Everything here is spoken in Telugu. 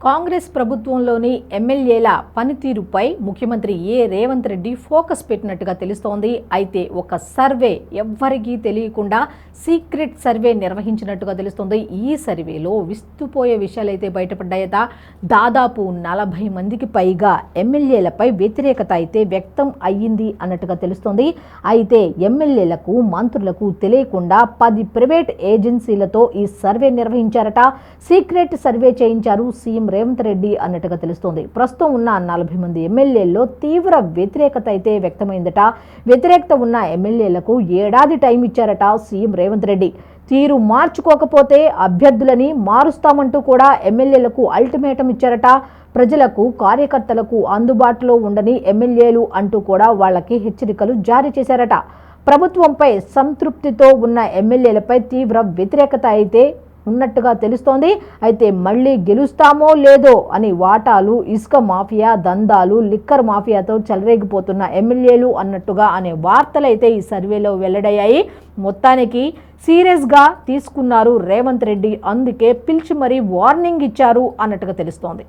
కాంగ్రెస్ ప్రభుత్వంలోని ఎమ్మెల్యేల పనితీరుపై ముఖ్యమంత్రి రేవంత్ రెడ్డి ఫోకస్ పెట్టినట్టుగా తెలుస్తోంది. అయితే ఒక సర్వే ఎవ్వరికీ తెలియకుండా సీక్రెట్ సర్వే నిర్వహించినట్టుగా తెలుస్తోంది. ఈ సర్వేలో విస్తుపోయే విషయాలైతే బయటపడ్డాయట. దాదాపు 40 మందికి పైగా ఎమ్మెల్యేలపై వ్యతిరేకత అయితే వ్యక్తం అయ్యింది అన్నట్టుగా తెలుస్తోంది. అయితే ఎమ్మెల్యేలకు, మంత్రులకు తెలియకుండా 10 ప్రైవేట్ ఏజెన్సీలతో ఈ సర్వే నిర్వహించారట. సీక్రెట్ సర్వే చేయించారు సీఎం రేవంత్ రెడ్డి అన్నట్టుగా తెలుస్తోంది. ప్రస్తుతం ఉన్న 40 మంది ఎమ్మెల్యేల్లో తీవ్ర వ్యతిరేకత అయితే వ్యక్తమైందట. వ్యతిరేకత ఉన్న ఎమ్మెల్యేలకు ఏడాది టైం ఇచ్చారట సీఎం రేవంత్ రెడ్డి. తీరు మార్చుకోకపోతే అభ్యర్థులని మారుస్తామంటూ కూడా ఎమ్మెల్యేలకు అల్టిమేటం ఇచ్చారట. ప్రజలకు, కార్యకర్తలకు అందుబాటులో ఉండని ఎమ్మెల్యేలు అంటూ కూడా వాళ్ళకి హెచ్చరికలు జారీ చేశారట. ప్రభుత్వంపై సంతృప్తితో ఉన్న ఎమ్మెల్యేలపై తీవ్ర వ్యతిరేకత అయితే ఉన్నట్టుగా తెలుస్తోంది. అయితే మళ్ళీ గెలుస్తామో లేదో అని వాటాలు, ఇసుక మాఫియా, దందాలు, లిక్కర్ మాఫియాతో చెలరేగిపోతున్న ఎమ్మెల్యేలు అన్నట్టుగా అనే వార్తలు అయితే ఈ సర్వేలో వెల్లడయ్యాయి. మొత్తానికి సీరియస్గా తీసుకున్నారు రేవంత్ రెడ్డి. అందుకే పిలిచి మరీ వార్నింగ్ ఇచ్చారు అన్నట్టుగా తెలుస్తోంది.